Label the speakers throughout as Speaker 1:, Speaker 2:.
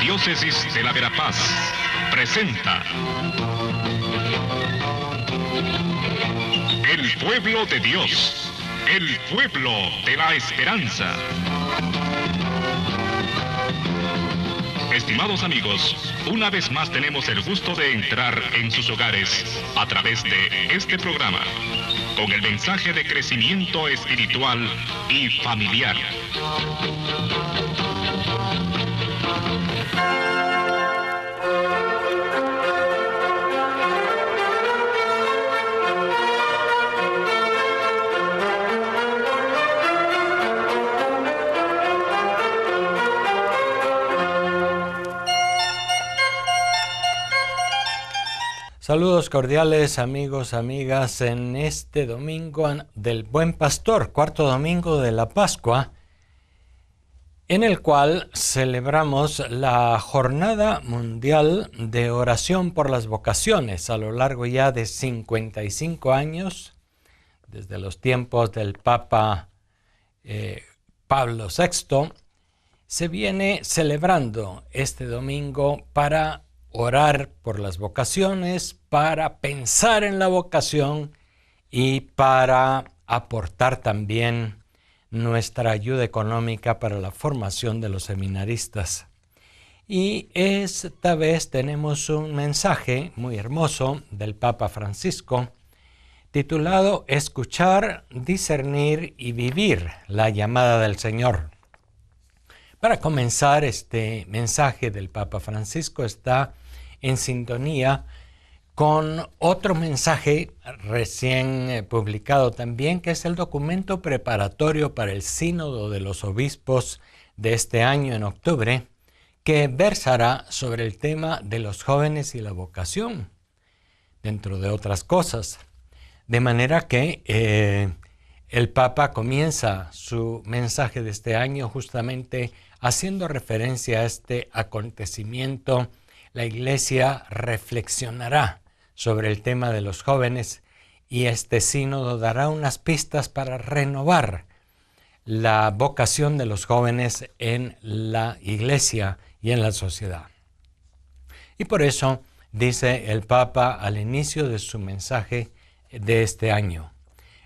Speaker 1: Arquidiócesis de la Verapaz presenta El Pueblo de Dios, el pueblo de la esperanza. Estimados amigos, una vez más tenemos el gusto de entrar en sus hogares a través de este programa, con el mensaje de crecimiento espiritual y familiar.
Speaker 2: Saludos cordiales amigos, amigas, en este domingo del Buen Pastor, cuarto domingo de la Pascua, en el cual celebramos la Jornada Mundial de Oración por las Vocaciones a lo largo ya de 55 años, desde los tiempos del Papa Pablo VI, se viene celebrando este domingo para orar por las vocaciones, para pensar en la vocación y para aportar también nuestra ayuda económica para la formación de los seminaristas. Y esta vez tenemos un mensaje muy hermoso del Papa Francisco titulado Escuchar, discernir y vivir la llamada del Señor. Para comenzar, este mensaje del Papa Francisco está en sintonía con otro mensaje recién publicado también, que es el documento preparatorio para el Sínodo de los Obispos de este año en octubre, que versará sobre el tema de los jóvenes y la vocación, dentro de otras cosas. De manera que el Papa comienza su mensaje de este año justamente haciendo referencia a este acontecimiento. La Iglesia reflexionará sobre el tema de los jóvenes y este sínodo dará unas pistas para renovar la vocación de los jóvenes en la Iglesia y en la sociedad. Y por eso dice el Papa al inicio de su mensaje de este año: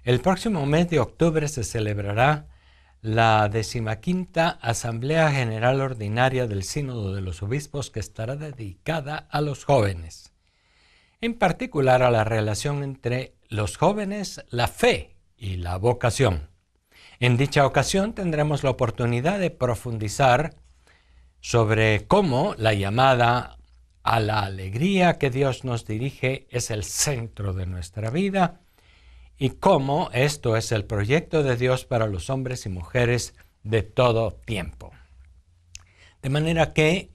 Speaker 2: el próximo mes de octubre se celebrará la 15ª Asamblea General Ordinaria del Sínodo de los Obispos, que estará dedicada a los jóvenes, en particular a la relación entre los jóvenes, la fe y la vocación. En dicha ocasión tendremos la oportunidad de profundizar sobre cómo la llamada a la alegría que Dios nos dirige es el centro de nuestra vida, y cómo esto es el proyecto de Dios para los hombres y mujeres de todo tiempo. De manera que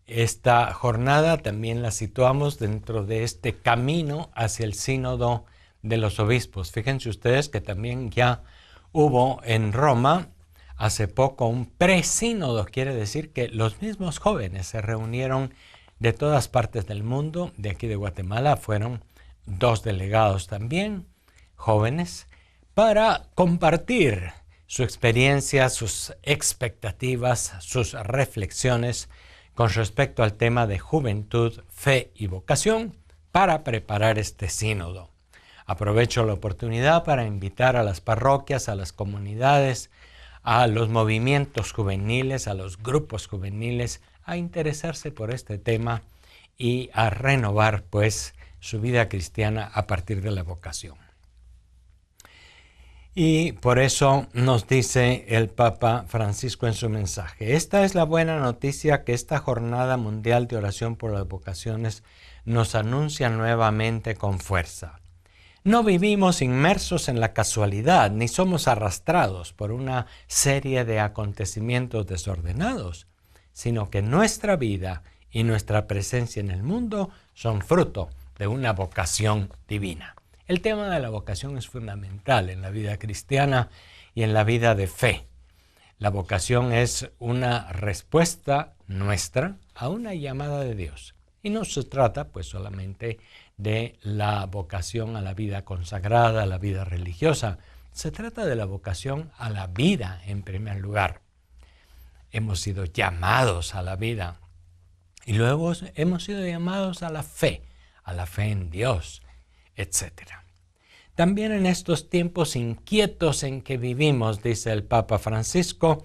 Speaker 2: esta jornada también la situamos dentro de este camino hacia el Sínodo de los Obispos. Fíjense ustedes que también ya hubo en Roma hace poco un presínodo, quiere decir que los mismos jóvenes se reunieron de todas partes del mundo. De aquí de Guatemala fueron 2 delegados también, jóvenes, para compartir su experiencia, sus expectativas, sus reflexiones con respecto al tema de juventud, fe y vocación para preparar este sínodo. Aprovecho la oportunidad para invitar a las parroquias, a las comunidades, a los movimientos juveniles, a los grupos juveniles, a interesarse por este tema y a renovar pues su vida cristiana a partir de la vocación. Y por eso nos dice el Papa Francisco en su mensaje: esta es la buena noticia que esta Jornada Mundial de Oración por las Vocaciones nos anuncia nuevamente con fuerza. No vivimos inmersos en la casualidad, ni somos arrastrados por una serie de acontecimientos desordenados, sino que nuestra vida y nuestra presencia en el mundo son fruto de una vocación divina. El tema de la vocación es fundamental en la vida cristiana y en la vida de fe. La vocación es una respuesta nuestra a una llamada de Dios. Y no se trata pues solamente de la vocación a la vida consagrada, a la vida religiosa. Se trata de la vocación a la vida en primer lugar. Hemos sido llamados a la vida. Y luego hemos sido llamados a la fe en Dios, etc. También en estos tiempos inquietos en que vivimos, dice el Papa Francisco,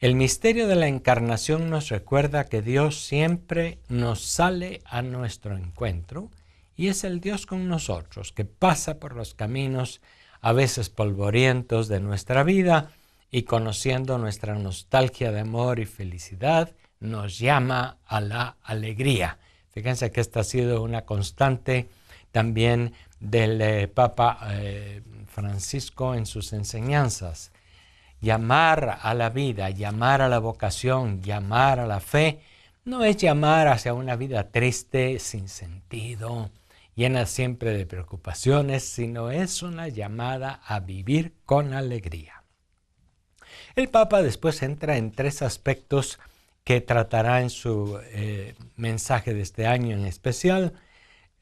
Speaker 2: el misterio de la encarnación nos recuerda que Dios siempre nos sale a nuestro encuentro y es el Dios con nosotros, que pasa por los caminos a veces polvorientos de nuestra vida y conociendo nuestra nostalgia de amor y felicidad, nos llama a la alegría. Fíjense que esta ha sido una constante también del Papa Francisco en sus enseñanzas. Llamar a la vida, llamar a la vocación, llamar a la fe, no es llamar hacia una vida triste, sin sentido, llena siempre de preocupaciones, sino es una llamada a vivir con alegría. El Papa después entra en 3 aspectos que tratará en su mensaje de este año en especial: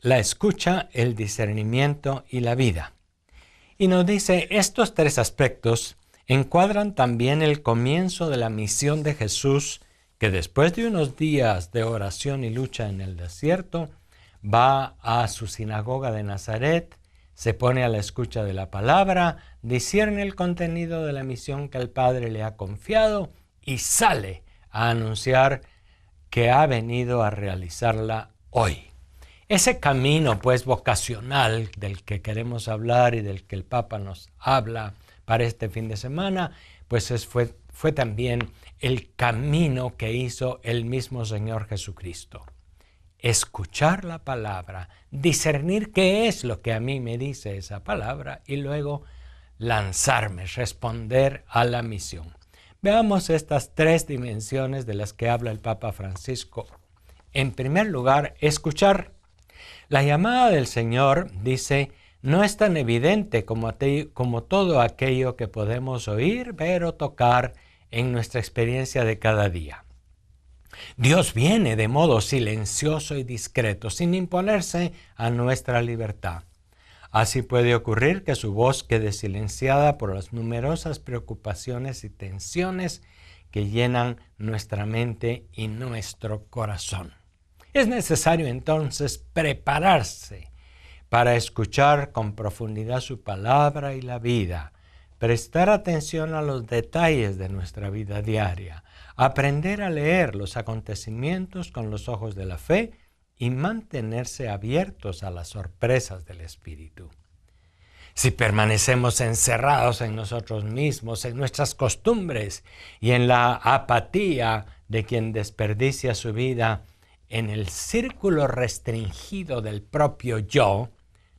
Speaker 2: la escucha, el discernimiento y la vida. Y nos dice, estos 3 aspectos encuadran también el comienzo de la misión de Jesús, que después de unos días de oración y lucha en el desierto, va a su sinagoga de Nazaret, se pone a la escucha de la palabra, discierne el contenido de la misión que el Padre le ha confiado y sale a anunciar que ha venido a realizarla hoy. Ese camino, pues, vocacional del que queremos hablar y del que el Papa nos habla para este fin de semana, pues fue también el camino que hizo el mismo Señor Jesucristo. Escuchar la palabra, discernir qué es lo que a mí me dice esa palabra y luego lanzarme, responder a la misión. Veamos estas 3 dimensiones de las que habla el Papa Francisco. En primer lugar, escuchar. La llamada del Señor, dice, no es tan evidente como todo aquello que podemos oír, ver o tocar en nuestra experiencia de cada día. Dios viene de modo silencioso y discreto, sin imponerse a nuestra libertad. Así puede ocurrir que su voz quede silenciada por las numerosas preocupaciones y tensiones que llenan nuestra mente y nuestro corazón. Es necesario entonces prepararse para escuchar con profundidad su palabra y la vida, prestar atención a los detalles de nuestra vida diaria, aprender a leer los acontecimientos con los ojos de la fe y mantenerse abiertos a las sorpresas del Espíritu. Si permanecemos encerrados en nosotros mismos, en nuestras costumbres y en la apatía de quien desperdicia su vida en el círculo restringido del propio yo,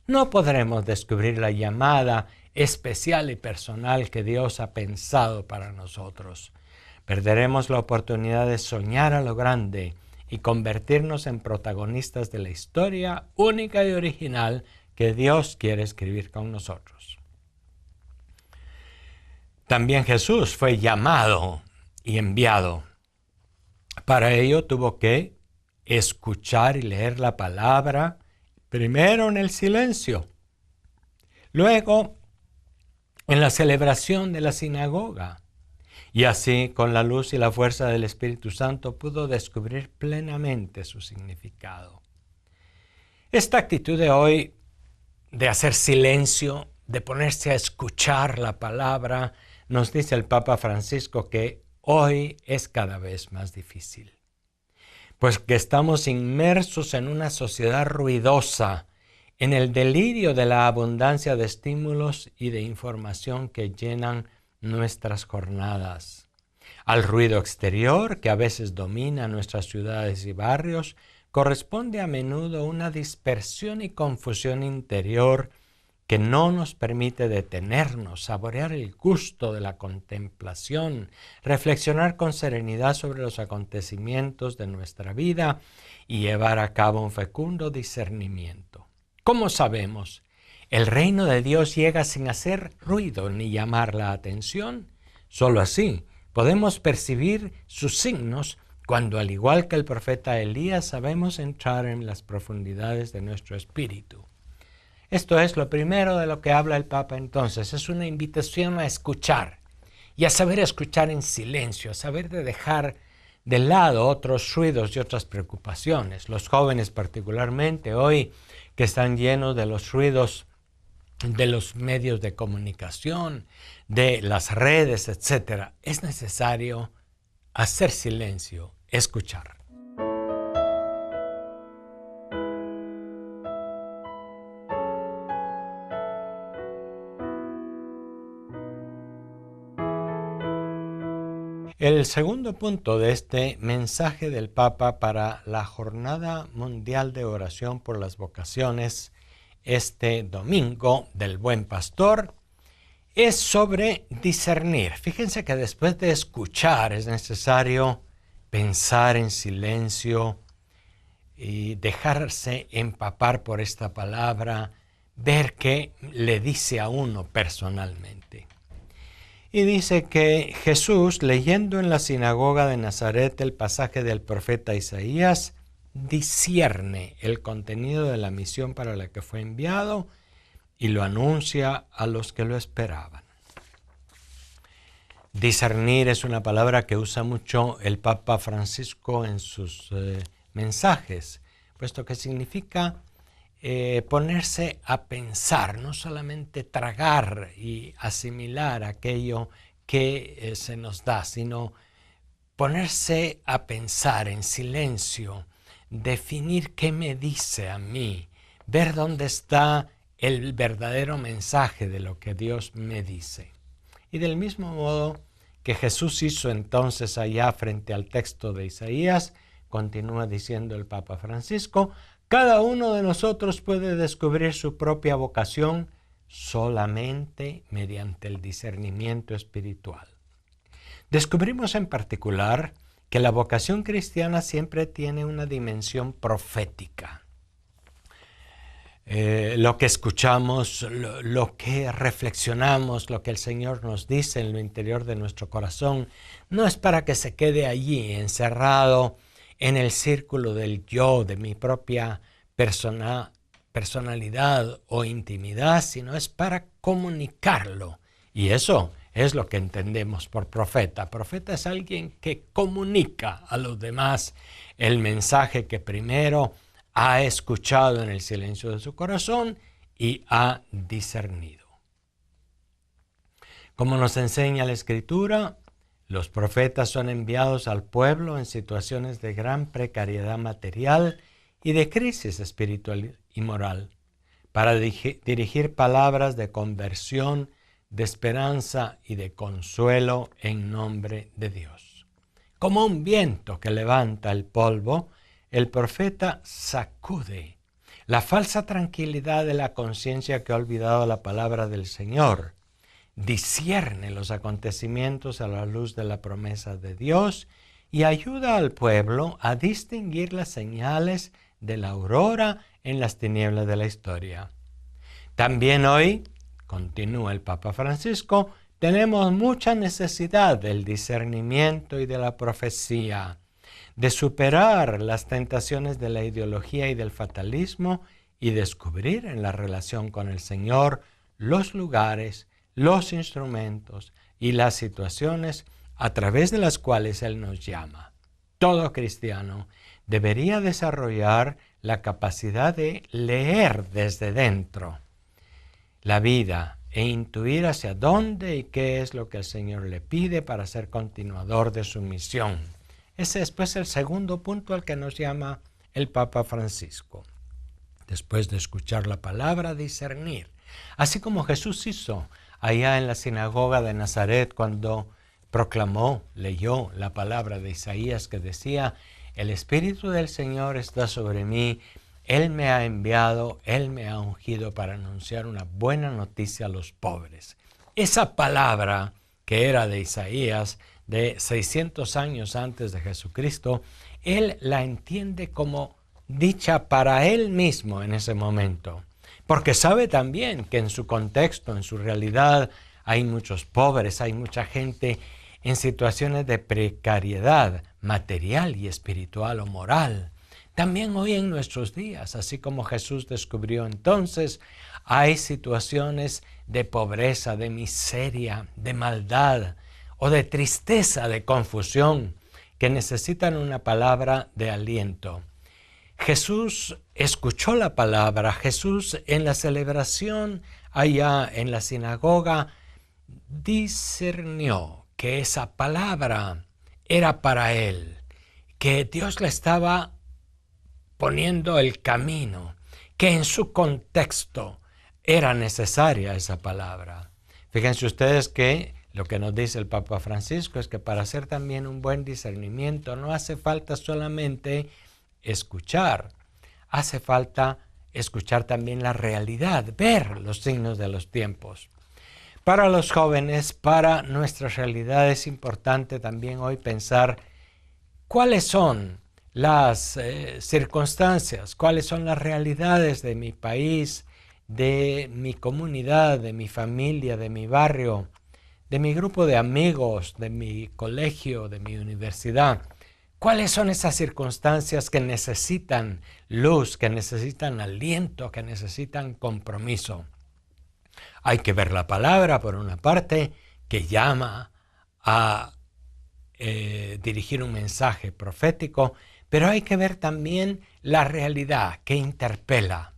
Speaker 2: no podremos descubrir la llamada especial y personal que Dios ha pensado para nosotros. Perderemos la oportunidad de soñar a lo grande y convertirnos en protagonistas de la historia única y original que Dios quiere escribir con nosotros. También Jesús fue llamado y enviado. Para ello tuvo que escuchar y leer la palabra, primero en el silencio, luego en la celebración de la sinagoga. Y así, con la luz y la fuerza del Espíritu Santo, pudo descubrir plenamente su significado. Esta actitud de hoy, de hacer silencio, de ponerse a escuchar la palabra, nos dice el Papa Francisco que hoy es cada vez más difícil. Pues que estamos inmersos en una sociedad ruidosa, en el delirio de la abundancia de estímulos y de información que llenan nuestras jornadas. Al ruido exterior que a veces domina nuestras ciudades y barrios, corresponde a menudo una dispersión y confusión interior que no nos permite detenernos, saborear el gusto de la contemplación, reflexionar con serenidad sobre los acontecimientos de nuestra vida y llevar a cabo un fecundo discernimiento. ¿Cómo sabemos? El reino de Dios llega sin hacer ruido ni llamar la atención. Solo así podemos percibir sus signos cuando, al igual que el profeta Elías, sabemos entrar en las profundidades de nuestro espíritu. Esto es lo primero de lo que habla el Papa entonces. Es una invitación a escuchar y a saber escuchar en silencio, a saber de dejar de lado otros ruidos y otras preocupaciones. Los jóvenes particularmente hoy, que están llenos de los ruidos de los medios de comunicación, de las redes, etc. Es necesario hacer silencio, escuchar. El segundo punto de este mensaje del Papa para la Jornada Mundial de Oración por las Vocaciones este domingo del Buen Pastor es sobre discernir. Fíjense que después de escuchar es necesario pensar en silencio y dejarse empapar por esta palabra, ver qué le dice a uno personalmente. Y dice que Jesús, leyendo en la sinagoga de Nazaret el pasaje del profeta Isaías, discierne el contenido de la misión para la que fue enviado y lo anuncia a los que lo esperaban. Discernir es una palabra que usa mucho el Papa Francisco en sus mensajes, puesto que significa ponerse a pensar, no solamente tragar y asimilar aquello que se nos da, sino ponerse a pensar en silencio, definir qué me dice a mí, ver dónde está el verdadero mensaje de lo que Dios me dice. Y del mismo modo que Jesús hizo entonces allá frente al texto de Isaías, continúa diciendo el Papa Francisco, cada uno de nosotros puede descubrir su propia vocación solamente mediante el discernimiento espiritual. Descubrimos en particular que la vocación cristiana siempre tiene una dimensión profética. Lo que escuchamos, lo que reflexionamos, lo que el Señor nos dice en lo interior de nuestro corazón, no es para que se quede allí encerrado en el círculo del yo, de mi propia personalidad o intimidad, sino es para comunicarlo. Y eso es lo que entendemos por profeta. Profeta es alguien que comunica a los demás el mensaje que primero ha escuchado en el silencio de su corazón y ha discernido. Como nos enseña la Escritura, los profetas son enviados al pueblo en situaciones de gran precariedad material y de crisis espiritual y moral, para dirigir palabras de conversión, de esperanza y de consuelo en nombre de Dios. Como un viento que levanta el polvo, el profeta sacude la falsa tranquilidad de la conciencia que ha olvidado la palabra del Señor, discierne los acontecimientos a la luz de la promesa de Dios y ayuda al pueblo a distinguir las señales de la aurora en las tinieblas de la historia. También hoy, continúa el Papa Francisco, tenemos mucha necesidad del discernimiento y de la profecía, de superar las tentaciones de la ideología y del fatalismo y descubrir en la relación con el Señor los lugares, los instrumentos y las situaciones a través de las cuales Él nos llama. Todo cristiano debería desarrollar la capacidad de leer desde dentro la vida e intuir hacia dónde y qué es lo que el Señor le pide para ser continuador de su misión. Ese es pues el segundo punto al que nos llama el Papa Francisco. Después de escuchar la palabra, discernir. Así como Jesús hizo allá en la sinagoga de Nazaret cuando proclamó, leyó la palabra de Isaías que decía, el Espíritu del Señor está sobre mí, Él me ha enviado, Él me ha ungido para anunciar una buena noticia a los pobres. Esa palabra que era de Isaías, de 600 años antes de Jesucristo, Él la entiende como dicha para Él mismo en ese momento. Porque sabe también que en su contexto, en su realidad, hay muchos pobres, hay mucha gente en situaciones de precariedad material y espiritual o moral. También hoy en nuestros días, así como Jesús descubrió entonces, hay situaciones de pobreza, de miseria, de maldad o de tristeza, de confusión, que necesitan una palabra de aliento. Jesús escuchó la palabra. Jesús en la celebración allá en la sinagoga discernió que esa palabra era para él, que Dios le estaba poniendo el camino, que en su contexto era necesaria esa palabra. Fíjense ustedes que lo que nos dice el Papa Francisco es que para hacer también un buen discernimiento no hace falta solamente escuchar, hace falta escuchar también la realidad, ver los signos de los tiempos. Para los jóvenes, para nuestra realidad es importante también hoy pensar cuáles son las circunstancias, cuáles son las realidades de mi país, de mi comunidad, de mi familia, de mi barrio, de mi grupo de amigos, de mi colegio, de mi universidad. ¿Cuáles son esas circunstancias que necesitan luz, que necesitan aliento, que necesitan compromiso? Hay que ver la palabra, por una parte, que llama a dirigir un mensaje profético, pero hay que ver también la realidad que interpela.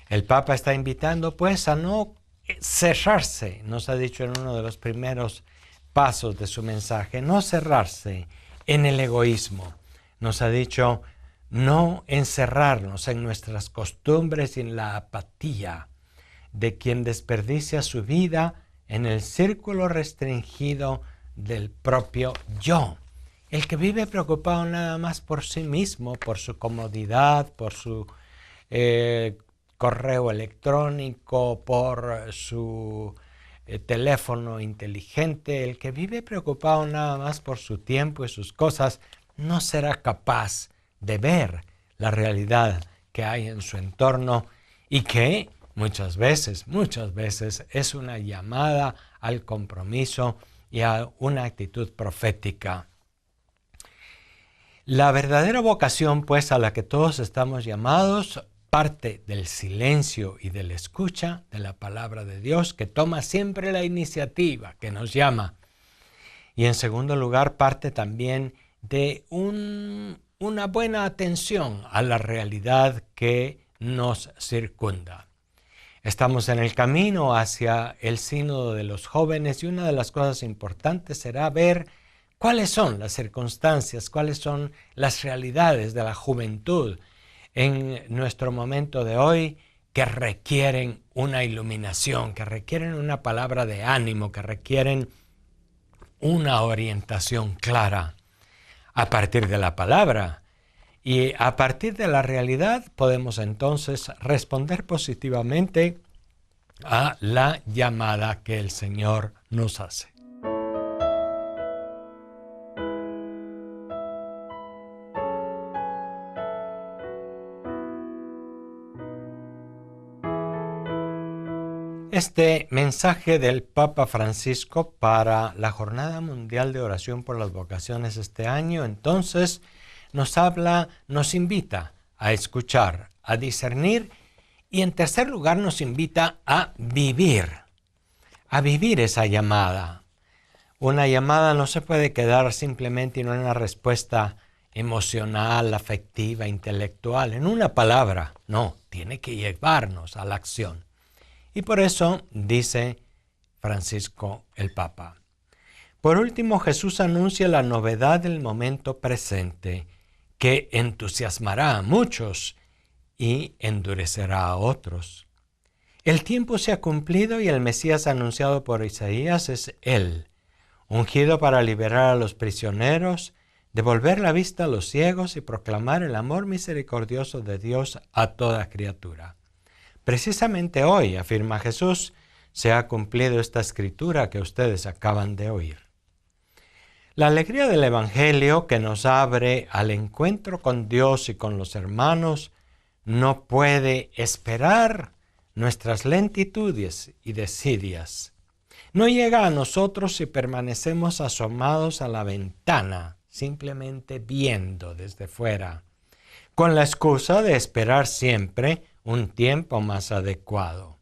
Speaker 2: El Papa está invitando pues a no cerrarse, nos ha dicho en uno de los primeros pasos de su mensaje, no cerrarse en el egoísmo. Nos ha dicho no encerrarnos en nuestras costumbres y en la apatía de quien desperdicia su vida en el círculo restringido del propio yo. El que vive preocupado nada más por sí mismo, por su comodidad, por su correo electrónico, por su teléfono inteligente, el que vive preocupado nada más por su tiempo y sus cosas, no será capaz de ver la realidad que hay en su entorno y que muchas veces es una llamada al compromiso y a una actitud profética. La verdadera vocación, pues, a la que todos estamos llamados, parte del silencio y de la escucha de la palabra de Dios, que toma siempre la iniciativa, que nos llama. Y en segundo lugar, parte también de una buena atención a la realidad que nos circunda. Estamos en el camino hacia el sínodo de los jóvenes y una de las cosas importantes será ver cuáles son las circunstancias, cuáles son las realidades de la juventud en nuestro momento de hoy que requieren una iluminación, que requieren una palabra de ánimo, que requieren una orientación clara a partir de la palabra. Y a partir de la realidad podemos entonces responder positivamente a la llamada que el Señor nos hace. Este mensaje del Papa Francisco para la Jornada Mundial de Oración por las Vocaciones este año, entonces, nos invita a escuchar, a discernir y en tercer lugar nos invita a vivir esa llamada. Una llamada no se puede quedar simplemente en una respuesta emocional, afectiva, intelectual, en una palabra, no, tiene que llevarnos a la acción. Y por eso dice Francisco el Papa. Por último, Jesús anuncia la novedad del momento presente, que entusiasmará a muchos y endurecerá a otros. El tiempo se ha cumplido y el Mesías anunciado por Isaías es Él, ungido para liberar a los prisioneros, devolver la vista a los ciegos y proclamar el amor misericordioso de Dios a toda criatura. Precisamente hoy, afirma Jesús, se ha cumplido esta escritura que ustedes acaban de oír. La alegría del Evangelio que nos abre al encuentro con Dios y con los hermanos no puede esperar nuestras lentitudes y desidias. No llega a nosotros si permanecemos asomados a la ventana, simplemente viendo desde fuera, con la excusa de esperar siempre un tiempo más adecuado.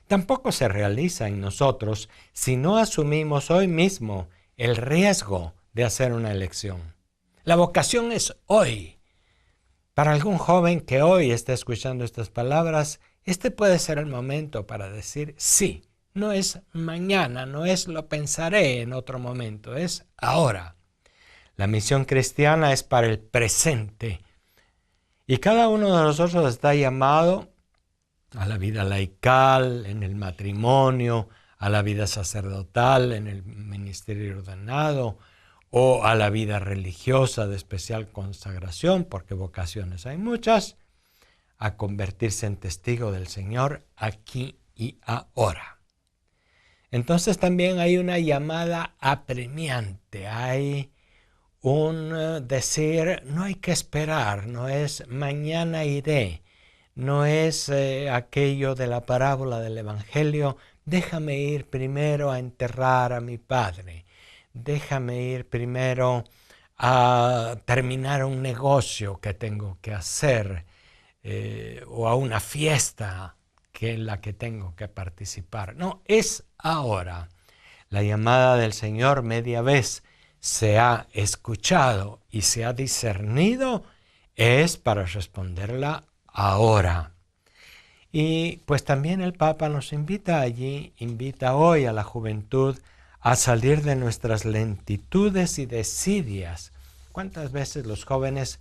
Speaker 2: Tampoco se realiza en nosotros si no asumimos hoy mismo el riesgo de hacer una elección. La vocación es hoy. Para algún joven que hoy esté escuchando estas palabras, este puede ser el momento para decir sí. No es mañana, no es lo pensaré en otro momento, es ahora. La misión cristiana es para el presente. Y cada uno de nosotros está llamado a la vida laical, en el matrimonio, a la vida sacerdotal, en el ministerio ordenado, o a la vida religiosa de especial consagración, porque vocaciones hay muchas, a convertirse en testigo del Señor aquí y ahora. Entonces también hay una llamada apremiante, hay un decir, no hay que esperar, no es mañana iré, no es aquello de la parábola del Evangelio, déjame ir primero a enterrar a mi padre, déjame ir primero a terminar un negocio que tengo que hacer o a una fiesta en la que tengo que participar. No, es ahora. La llamada del Señor media vez se ha escuchado y se ha discernido, es para responderla ahora. Y pues también el Papa nos invita allí, invita hoy a la juventud a salir de nuestras lentitudes y desidias. ¿Cuántas veces los jóvenes,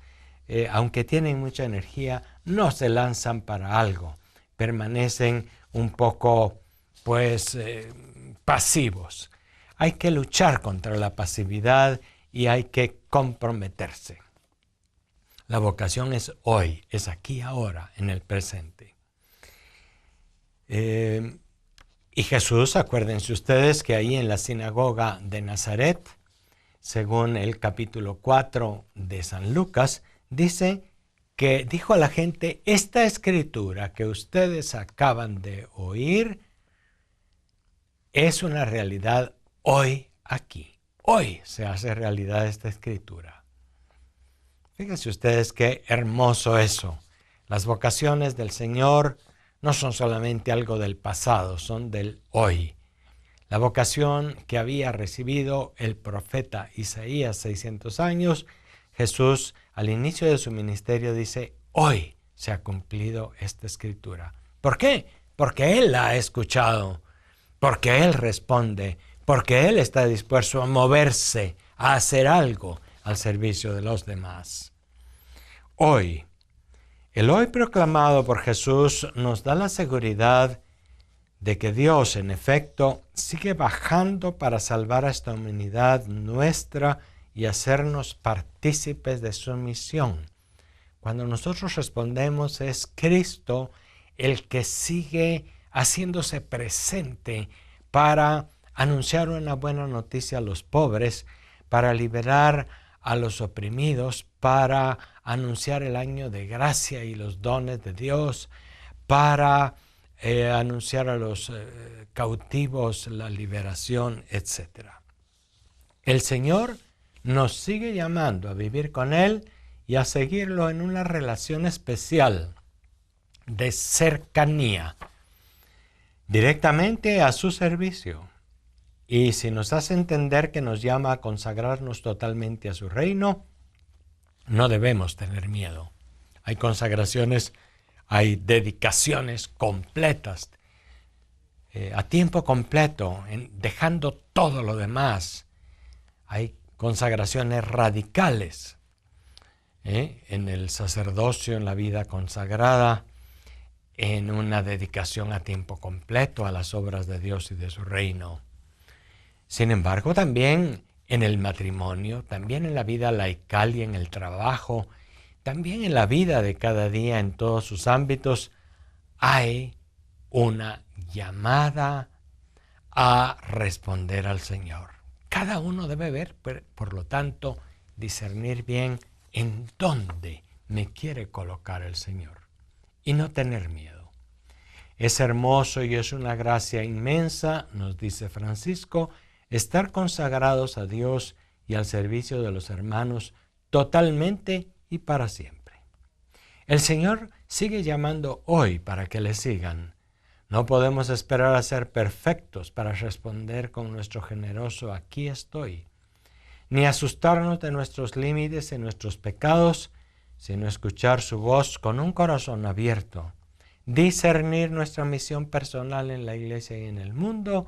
Speaker 2: aunque tienen mucha energía, no se lanzan para algo? Permanecen un poco, pasivos. Hay que luchar contra la pasividad y hay que comprometerse. La vocación es hoy, es aquí ahora, en el presente. Y Jesús, acuérdense ustedes que ahí en la sinagoga de Nazaret, según el capítulo 4 de San Lucas, dice que dijo a la gente, esta escritura que ustedes acaban de oír es una realidad hoy aquí. Hoy se hace realidad esta escritura. Fíjense ustedes qué hermoso eso. Las vocaciones del Señor no son solamente algo del pasado, son del hoy. La vocación que había recibido el profeta Isaías 600 años, Jesús al inicio de su ministerio dice, hoy se ha cumplido esta escritura. ¿Por qué? Porque Él la ha escuchado, porque Él responde, porque Él está dispuesto a moverse, a hacer algo al servicio de los demás. Hoy, el hoy proclamado por Jesús nos da la seguridad de que Dios, en efecto, sigue bajando para salvar a esta humanidad nuestra y hacernos partícipes de su misión. Cuando nosotros respondemos, es Cristo el que sigue haciéndose presente para anunciar una buena noticia a los pobres, para liberar a los oprimidos, para anunciar el año de gracia y los dones de Dios, para anunciar a los cautivos la liberación, etc. El Señor nos sigue llamando a vivir con Él y a seguirlo en una relación especial de cercanía, directamente a su servicio. Y si nos hace entender que nos llama a consagrarnos totalmente a su reino, no debemos tener miedo. Hay consagraciones, hay dedicaciones completas, a tiempo completo, dejando todo lo demás. Hay consagraciones radicales en el sacerdocio, en la vida consagrada, en una dedicación a tiempo completo a las obras de Dios y de su reino. Sin embargo, también en el matrimonio, también en la vida laical y en el trabajo, también en la vida de cada día en todos sus ámbitos, hay una llamada a responder al Señor. Cada uno debe ver, por lo tanto, discernir bien en dónde me quiere colocar el Señor y no tener miedo. Es hermoso y es una gracia inmensa, nos dice Francisco, estar consagrados a Dios y al servicio de los hermanos totalmente y para siempre. El Señor sigue llamando hoy para que le sigan. No podemos esperar a ser perfectos para responder con nuestro generoso aquí estoy. ni asustarnos de nuestros límites y nuestros pecados, sino escuchar su voz con un corazón abierto, discernir nuestra misión personal en la iglesia y en el mundo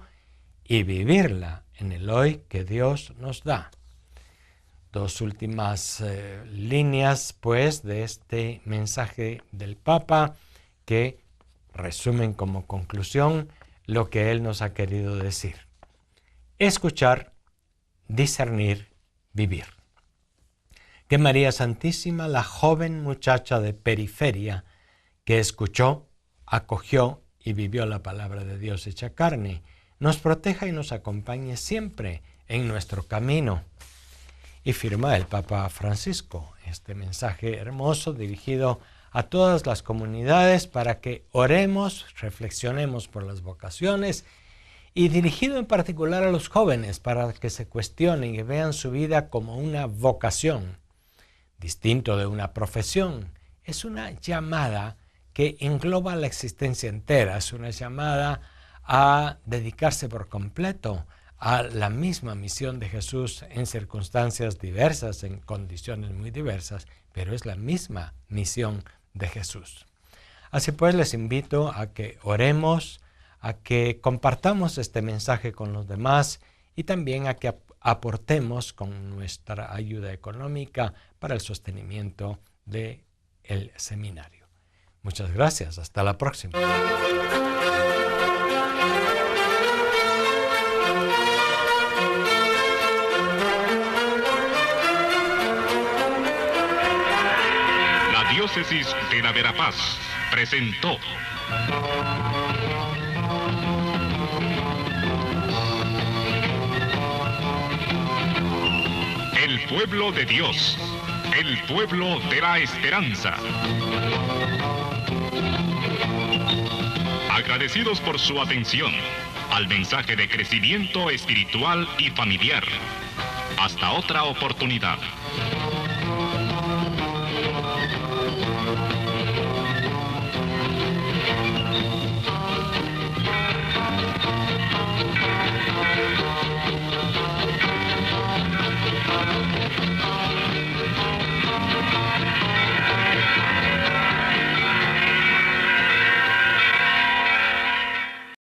Speaker 2: y vivirla en el hoy que Dios nos da. Dos últimas líneas, pues, de este mensaje del Papa que resumen como conclusión lo que Él nos ha querido decir. Escuchar, discernir, vivir. Que María Santísima, la joven muchacha de periferia que escuchó, acogió y vivió la palabra de Dios hecha carne, nos proteja y nos acompañe siempre en nuestro camino. Y firma el Papa Francisco este mensaje hermoso dirigido a todas las comunidades para que oremos, reflexionemos por las vocaciones y dirigido en particular a los jóvenes para que se cuestionen y vean su vida como una vocación, distinto de una profesión. Es una llamada que engloba la existencia entera, es una llamada a dedicarse por completo a la misma misión de Jesús en circunstancias diversas, en condiciones muy diversas, pero es la misma misión de Jesús. Así pues, les invito a que oremos, a que compartamos este mensaje con los demás y también a que aportemos con nuestra ayuda económica para el sostenimiento del seminario. Muchas gracias. Hasta la próxima.
Speaker 1: La Diócesis de la Verapaz presentó El pueblo de Dios, el pueblo de la esperanza. Agradecidos por su atención al mensaje de crecimiento espiritual y familiar. Hasta otra oportunidad.